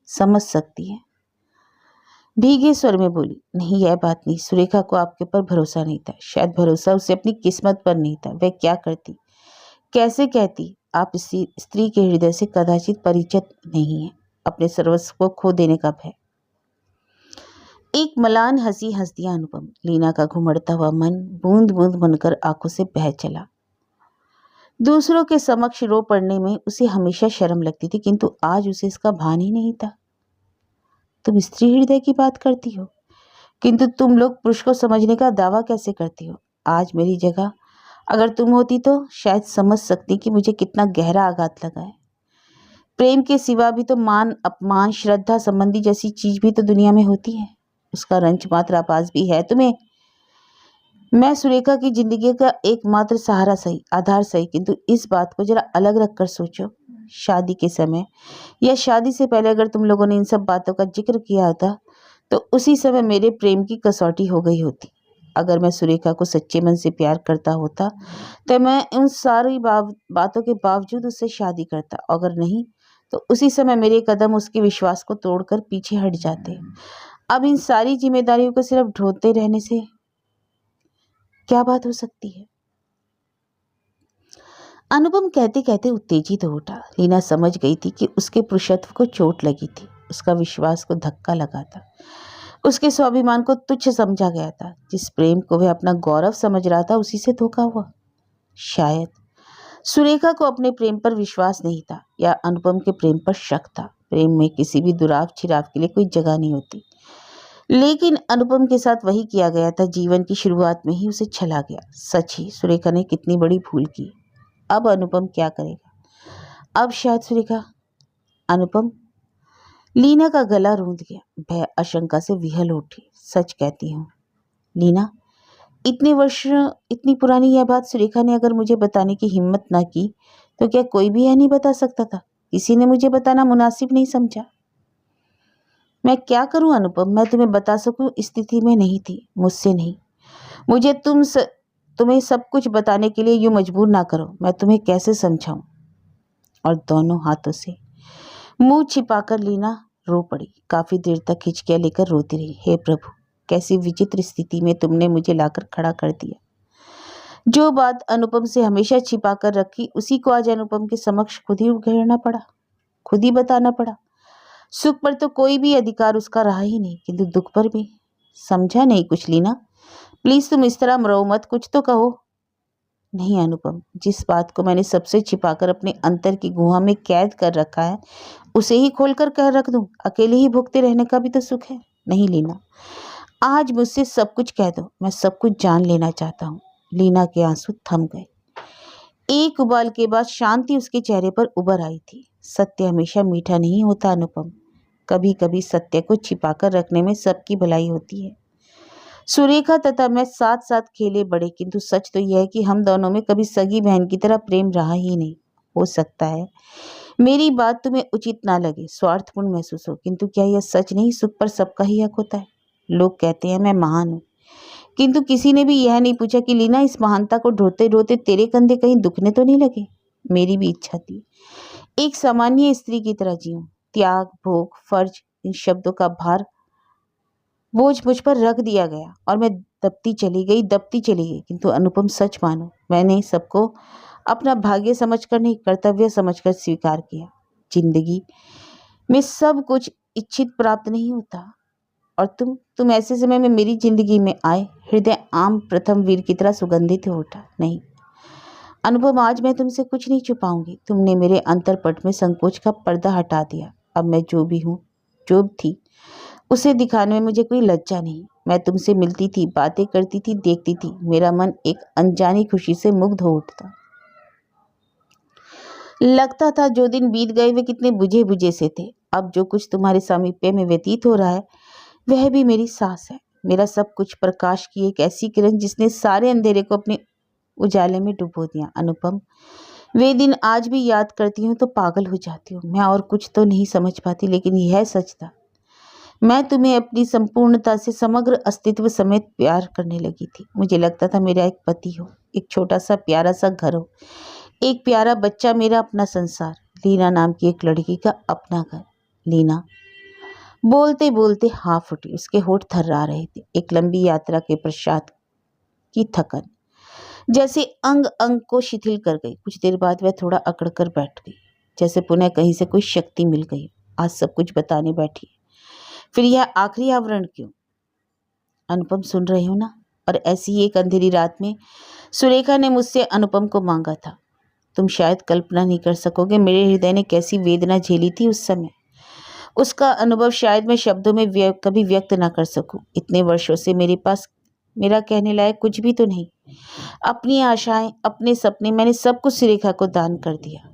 समझ सकती है। भीगे स्वर में बोली, नहीं, यह बात नहीं। सुरेखा को आपके पर भरोसा नहीं था। शायद भरोसा उसे अपनी किस्मत पर नहीं था। वह क्या करती, कैसे कहती? आप इसी स्त्री के हृदय से कदाचित परिचित नहीं है। अपने सर्वस्व को खो देने का भय। एक मलान हंसी हंस दिया अनुपम। लीना का घुमड़ता हुआ मन बूंद बूंद बनकर आंखों से बह चला। दूसरों के समक्ष रो पड़ने में उसे हमेशा शर्म लगती थी, किंतु आज उसे इसका भान ही नहीं था। तुम स्त्री हृदय की बात करती हो, किंतु तुम लोग पुरुष को समझने का दावा कैसे करती हो? आज मेरी जगह अगर तुम होती तो शायद समझ सकती कि मुझे कितना गहरा आघात लगा है। प्रेम के सिवा भी तो मान, अपमान, श्रद्धा संबंधी जैसी चीज भी तो दुनिया में होती है। उसका रंच मात्र आभास भी है तुम्हें। मैं सुरेखा की जिंदगी का एकमात्र सहारा सही, आधार सही, किंतु इस बात को जरा अलग रखकर सोचो। शादी के समय या शादी से पहले अगर तुम लोगों ने इन सब बातों का जिक्र किया होता तो उसी समय मेरे प्रेम की कसौटी हो गई होती। अगर मैं सुरेखा को सच्चे मन से प्यार करता होता तो मैं उन सारी बातों के बावजूद उससे शादी करता। अगर नहीं तो उसी समय मेरे कदम उसके विश्वास को तोड़कर पीछे हट जाते। अब इन सारी जिम्मेदारियों को सिर्फ ढोते रहने से क्या बात हो सकती है? अनुपम कहते कहते उत्तेजित हो उठा। लीना समझ गई थी कि उसके पुरुषत्व को चोट लगी थी, उसका विश्वास को धक्का लगा था, उसके स्वाभिमान को तुच्छ समझा गया था। जिस प्रेम को वह अपना गौरव समझ रहा था उसी से धोखा हुआ। शायद सुरेखा को अपने प्रेम पर विश्वास नहीं था, या अनुपम के प्रेम पर शक था। प्रेम में किसी भी दुराव छिराव के लिए कोई जगह नहीं होती, लेकिन अनुपम के साथ वही किया गया था। जीवन की शुरुआत में ही उसे छला गया। सच ही सुरेखा ने कितनी बड़ी भूल की। अब अनुपम क्या करेगा? अब शायद सुरेखा, अनुपम, लीना का गला रूंध गया। भय आशंका से विहल उठी। सच कहती हूँ लीना, इतने वर्ष, इतनी पुरानी यह बात सुरेखा ने अगर मुझे बताने की हिम्मत ना की तो क्या कोई भी यह नहीं बता सकता था? किसी ने मुझे बताना मुनासिब नहीं समझा। मैं क्या करूं अनुपम? मैं तुम्हें बता सकूं स्थिति में नहीं थी। मुझसे नहीं। मुझे तुम्हें सब कुछ बताने के लिए यूं मजबूर ना करो। मैं तुम्हें कैसे समझाऊं? और दोनों हाथों से मुंह छिपाकर लीना रो पड़ी। काफी देर तक हिचकियां लेकर रोती रही। हे प्रभु, कैसी विचित्र स्थिति में तुमने मुझे लाकर खड़ा कर दिया। जो बात अनुपम से हमेशा छिपा कर रखी, उसी को आज अनुपम के समक्ष खुद ही उघेड़ना पड़ा, खुद ही बताना पड़ा। सुख पर तो कोई भी अधिकार उसका रहा ही नहीं, किंतु दुख पर भी। समझा नहीं कुछ लीना, प्लीज तुम इस तरह मरो मत, कुछ तो कहो। नहीं अनुपम, जिस बात को मैंने सबसे छिपाकर अपने अंतर की गुहा में कैद कर रखा है, उसे ही खोलकर कह रख दूं। अकेले ही भुगते रहने का भी तो सुख है। नहीं लीना, आज मुझसे सब कुछ कह दो, मैं सब कुछ जान लेना चाहता हूँ। लीना के आंसू थम गए। एक उबाल के बाद शांति उसके चेहरे पर उभर आई थी। सत्य हमेशा मीठा नहीं होता अनुपम, कभी कभी सत्य को छिपाकर रखने में सबकी भलाई होती है। सुरेखा तथा मैं साथ साथ खेले बड़े, किंतु सच तो यह है कि हम दोनों में कभी सगी बहन की तरह प्रेम रहा ही नहीं। हो सकता है मेरी बात तुम्हें उचित ना लगे, स्वार्थपूर्ण महसूस हो, किंतु क्या यह सच नहीं, सुख पर सबका ही हक होता है। लोग कहते हैं मैं महान हूँ, किंतु किसी ने भी यह नहीं पूछा कि लीना, इस महानता को ढोते ढोते तेरे कंधे कहीं दुखने तो नहीं लगे। मेरी भी इच्छा थी एक सामान्य स्त्री की तरह जीऊं। त्याग, भोग, फर्ज, इन शब्दों का भार बोझ मुझ पर रख दिया गया और मैं दबती चली गई। किंतु अनुपम, सच मानो, मैंने सबको अपना भाग्य समझकर नहीं, कर्तव्य समझकर स्वीकार किया। जिंदगी में सब कुछ इच्छित प्राप्त नहीं होता, और तुम ऐसे समय में मेरी जिंदगी में आए। हृदय आम प्रथम वीर की तरह सुगंधित हो उठा। नहीं अनुपम, आज मैं तुमसे कुछ नहीं छुपाऊंगी। तुमने मेरे अंतरपट में संकोच का पर्दा हटा दिया। अब मैं जो भी हूँ, जो थी, उसे दिखाने में मुझे कोई लज्जा नहीं। मैं तुमसे मिलती थी, बातें करती थी, देखती थी, मेरा मन एक अनजानी खुशी से मुग्ध हो उठता। लगता था जो दिन बीत गए वे कितने बुझे बुझे से थे। अब जो कुछ तुम्हारे सामीप्य में व्यतीत हो रहा है, वह भी मेरी सांस है, मेरा सब कुछ, प्रकाश की एक ऐसी किरण जिसने सारे अंधेरे को अपने उजाले में डुबो दिया। अनुपम, वे दिन आज भी याद करती हूँ तो पागल हो जाती हूँ। मैं और कुछ तो नहीं समझ पाती, लेकिन यह सच था, मैं तुम्हें अपनी संपूर्णता से, समग्र अस्तित्व समेत प्यार करने लगी थी। मुझे लगता था मेरा एक पति हो, एक छोटा सा प्यारा सा घर हो, एक प्यारा बच्चा, मेरा अपना संसार, लीना नाम की एक लड़की का अपना घर। लीना बोलते बोलते हाँफ उठी, उसके होठ थर्रा रहे थे। एक लंबी यात्रा के पश्चात की थकन जैसे अंग अंग को शिथिल कर गई। कुछ देर बाद वह थोड़ा अकड़ कर बैठ गई, जैसे पुनः कहीं से कोई शक्ति मिल गई। आज सब कुछ बताने बैठी, फिर यह आखिरी आवरण क्यों? अनुपम, सुन रहे हो ना? और ऐसी ही एक अंधेरी रात में सुरेखा ने मुझसे अनुपम को मांगा था। तुम शायद कल्पना नहीं कर सकोगे मेरे हृदय ने कैसी वेदना झेली थी उस समय। उसका अनुभव शायद मैं शब्दों में कभी व्यक्त ना कर सकूं। इतने वर्षों से मेरे पास मेरा कहने लायक कुछ भी तो नहीं। अपनी आशाएं, अपने सपने, मैंने सब कुछ सुरेखा को दान कर दिया।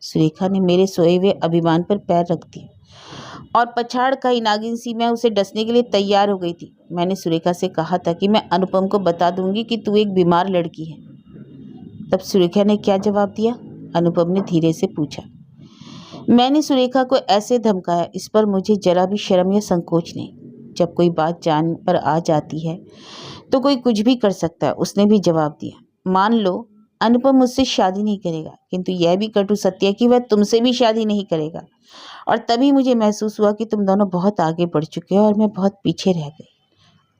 सुरेखा ने मेरे सोए हुए अभिमान पर पैर रख दिया और पछाड़ खाई नागिन सी मैं उसे डसने के लिए तैयार हो गई थी। मैंने सुरेखा से कहा था कि मैं अनुपम को बता दूंगी कि तू एक बीमार लड़की है। तब सुरेखा ने क्या जवाब दिया? अनुपम ने धीरे से पूछा। मैंने सुरेखा को ऐसे धमकाया, इस पर मुझे जरा भी शर्म या संकोच नहीं। जब कोई बात जान पर आ जाती है तो कोई कुछ भी कर सकता है। उसने भी जवाब दिया, मान लो अनुपम मुझसे शादी नहीं करेगा, किंतु यह भी कटु सत्य है कि वह तुमसे भी शादी नहीं करेगा। और तभी मुझे महसूस हुआ कि तुम दोनों बहुत आगे बढ़ चुके हो और मैं बहुत पीछे रह गई।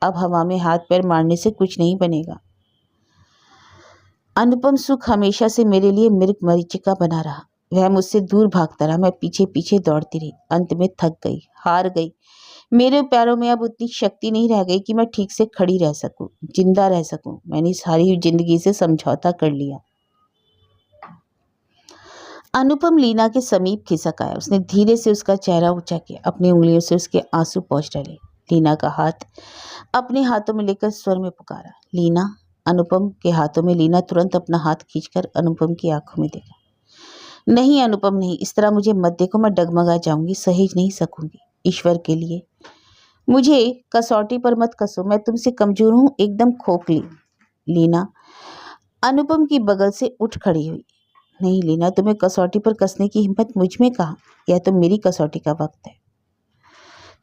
अब हवा में हाथ पैर मारने से कुछ नहीं बनेगा। अनुपम, सुख हमेशा से मेरे लिए मृग मरीचिका बना रहा। वह मुझसे दूर भागता रहा, मैं पीछे पीछे दौड़ती रही। अंत में थक गई, हार गई। मेरे पैरों में अब उतनी शक्ति नहीं रह गई कि मैं ठीक से खड़ी रह सकूं, जिंदा रह सकूं। मैंने सारी जिंदगी से समझौता कर लिया। अनुपम लीना के समीप खिसक आया। उसने धीरे से उसका चेहरा ऊंचा किया, अपनी उंगलियों से उसके आंसू पोंछ डाले। लीना का हाथ अपने हाथों में लेकर स्वर में पुकारा, लीना। अनुपम के हाथों में लीना तुरंत अपना हाथ खींचकर अनुपम की आंखों में देखा। नहीं अनुपम, नहीं, इस तरह मुझे मत देखो, मैं डगमगा जाऊंगी, सहेज नहीं सकूंगी। ईश्वर के लिए मुझे कसौटी पर मत कसो, मैं तुमसे कमजोर हूं, एकदम खोखली। लीना अनुपम की बगल से उठ खड़ी हुई। नहीं लीना, तुम्हें कसौटी पर कसने की हिम्मत मुझ में कहाँ? यह तो मेरी कसौटी का वक्त है।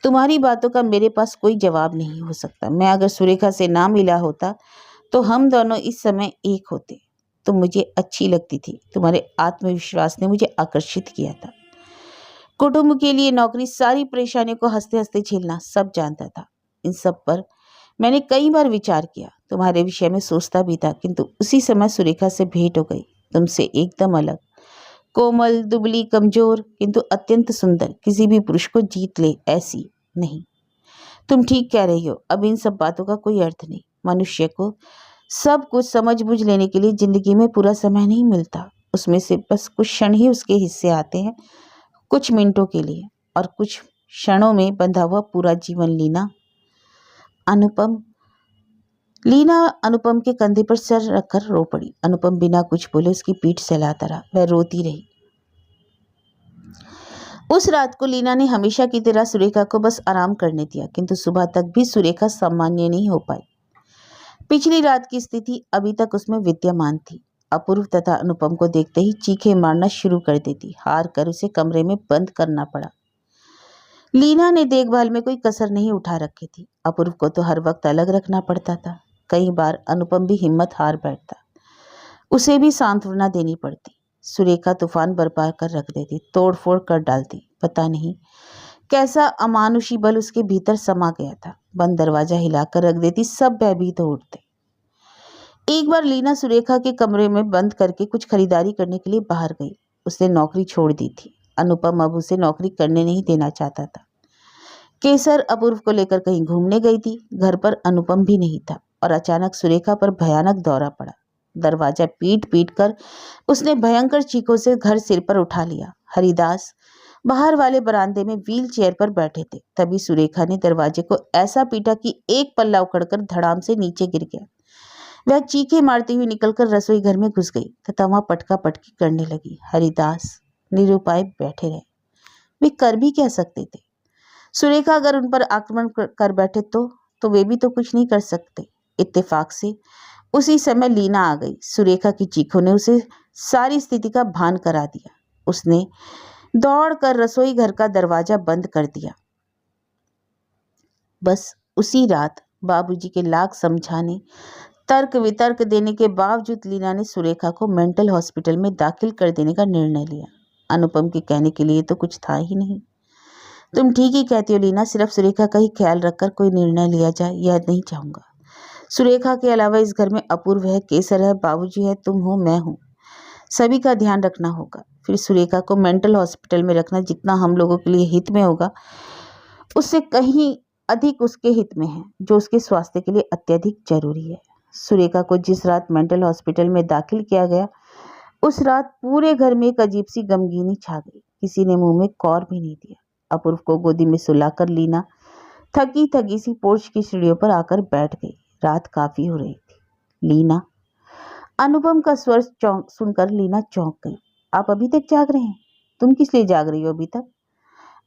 तुम्हारी बातों का मेरे पास कोई जवाब नहीं हो सकता। मैं अगर सुरेखा से ना मिला होता तो हम दोनों इस समय एक होते। तुम मुझे अच्छी लगती थी, तुम्हारे आत्मविश्वास ने मुझे आकर्षित किया था। कुटुंब के लिए नौकरी, सारी परेशानियों को हंसते हंसते झेलना, सब जानता था। इन सब पर मैंने कई बार विचार किया, तुम्हारे विषय में सोचता भी था, किंतु उसी समय सुरेखा से भेंट हो गई। तुमसे एकदम अलग, कोमल, दुबली, कमजोर, किंतु अत्यंत सुंदर, किसी भी पुरुष को जीत ले ऐसी नहीं। तुम ठीक कह रही हो, अब इन सब बातों का कोई अर्थ नहीं। मनुष्य को सब कुछ समझ बूझ लेने के लिए जिंदगी में पूरा समय नहीं मिलता, उसमें से बस कुछ क्षण ही उसके हिस्से आते हैं, कुछ मिनटों के लिए, और कुछ क्षणों में बंधा हुआ पूरा जीवन। लीना अनुपम के कंधे पर सर रखकर रो पड़ी। अनुपम बिना कुछ बोले उसकी पीठ सहलाता रहा, वह रोती रही। उस रात को लीना ने हमेशा की तरह सुरेखा को बस आराम करने दिया, किंतु सुबह तक भी सुरेखा सामान्य नहीं हो पाई। पिछली रात की स्थिति अभी तक उसमें विद्यमान थी। अपूर्व तथा अनुपम को देखते ही चीखें मारना शुरू कर देती। हार कर उसे कमरे में बंद करना पड़ा। लीना ने देखभाल में कोई कसर नहीं उठा रखी थी। अपूर्व को तो हर वक्त अलग रखना पड़ता था। कई बार अनुपम भी हिम्मत हार बैठता, उसे भी सांत्वना देनी पड़ती। सुरेखा तूफान बरपा कर रख देती, तोड़फोड़ कर डालती। पता नहीं कैसा अमानुषी बल उसके भीतर समा गया था। बंद दरवाजा हिलाकर रख देती, सब भयभीत हो उठते। एक बार लीना सुरेखा के कमरे में बंद करके कुछ खरीदारी करने के लिए बाहर गई। उसने नौकरी छोड़ दी थी। अनुपम अब उसे नौकरी करने नहीं देना चाहता था। केसर अपूर्व को लेकर कहीं घूमने गई थी। घर पर अनुपम भी नहीं था और अचानक सुरेखा पर भयानक दौरा पड़ा। दरवाजा पीट पीट कर उसने भयंकर चीखों से घर सिर पर उठा लिया। हरिदास बाहर वाले बरामदे में व्हील चेयर पर बैठे थे। तभी सुरेखा ने दरवाजे को ऐसा पीटा कि एक पल्ला उखड़कर धड़ाम से नीचे गिर गया। वह चीखें मारती हुई निकलकर रसोई घर में घुस गई तथा वहां पटका पटकी करने लगी। हरिदास निरुपाय बैठे रहे। वे कर भी क्या सकते थे? सुरेखा अगर उन पर आक्रमण कर बैठे तो वे भी तो कुछ नहीं कर सकते। इत्तेफाक से उसी समय लीना आ गई। सुरेखा की चीखों ने उसे सारी स्थिति का भान करा दिया। उसने दौड़कर रसोई घर का दरवाजा बंद कर दिया। बस उसी रात बाबूजी के लाख समझाने, तर्क वितर्क देने के बावजूद लीना ने सुरेखा को मेंटल हॉस्पिटल में दाखिल कर देने का निर्णय लिया। अनुपम के कहने के लिए तो कुछ था ही नहीं। तुम ठीक ही कहती हो लीना, सिर्फ सुरेखा का ही ख्याल रखकर कोई निर्णय लिया जाए यह नहीं चाहूंगा। सुरेखा के अलावा इस घर में अपूर्व है, केसर है, बाबूजी है, तुम हो, मैं हूँ, सभी का ध्यान रखना होगा। फिर सुरेखा को मेंटल हॉस्पिटल में रखना जितना हम लोगों के लिए हित में होगा, उससे कहीं अधिक उसके हित में है, जो उसके स्वास्थ्य के लिए अत्यधिक जरूरी है। सुरेखा को जिस रात मेंटल हॉस्पिटल में दाखिल किया गया, उस रात पूरे घर में एक अजीब सी गमगीनी छा गई। किसी ने मुंह में कौर भी नहीं दिया। अपूर्व को गोदी में सुलाकर लीना थकी थकी सी पोर्च की सीढ़ियों पर आकर बैठ गई। रात काफी हो रही थी। लीना, अनुपम का स्वर सुनकर लीना चौंक गई। आप अभी तक जाग रहे हैं? तुम किस लिए जाग रही हो अभी तक?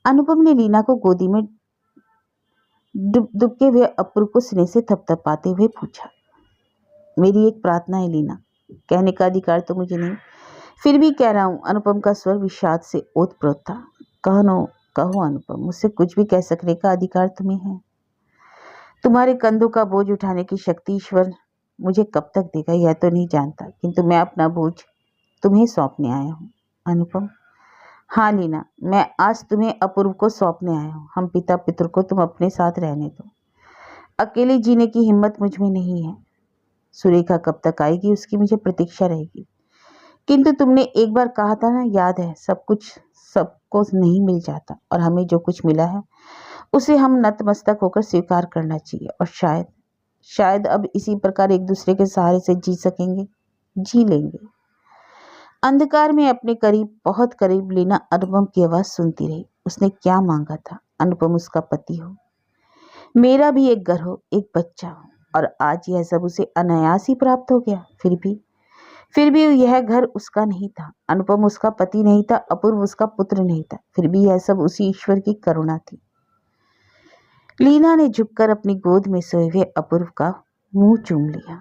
अनुपम ने लीना को गोदी में दुबके हुए अपूर्व को स्नेह से थपथपाते हुए पूछा। मेरी एक प्रार्थना है लीना, कहने का अधिकार तो मुझे नहीं, फिर भी कह रहा हूँ। अनुपम का स्वर विषाद से ओतप्रोत था। कहो अनुपम, मुझसे कुछ भी कह सकने का अधिकार तुम्हें है। तुम्हारे कंधों का बोझ उठाने की शक्ति ईश्वर मुझे कब तक देगा यह तो नहीं जानता, किंतु मैं अपना बोझ तुम्हें सौंपने आया हूँ। अनुपम, हाँ लीना, मैं आज तुम्हें अपूर्व को सौंपने आया हूँ। हम पिता पितर को तुम अपने साथ रहने दो। अकेले जीने की हिम्मत मुझ में नहीं है। सुरेखा कब तक आएगी उसकी मुझे प्रतीक्षा रहेगी, किंतु तुमने एक बार कहा था ना, याद है, सब कुछ सबको नहीं मिल जाता और हमें जो कुछ मिला है उसे हम नतमस्तक होकर स्वीकार करना चाहिए। और शायद अब इसी प्रकार एक दूसरे के सहारे से जी लेंगे। अंधकार में अपने करीब, बहुत करीब लीना अनुपम की आवाज सुनती रही। उसने क्या मांगा था? अनुपम उसका पति हो, मेरा भी एक घर हो, एक बच्चा हो, और आज यह सब उसे अनायास ही प्राप्त हो गया। फिर भी यह घर उसका नहीं था, अनुपम उसका पति नहीं था, अपूर्व उसका पुत्र नहीं था। फिर भी यह सब उसी ईश्वर की करुणा थी। लीना ने झुककर अपनी गोद में सोए हुए अपूर्व का मुंह चूम लिया।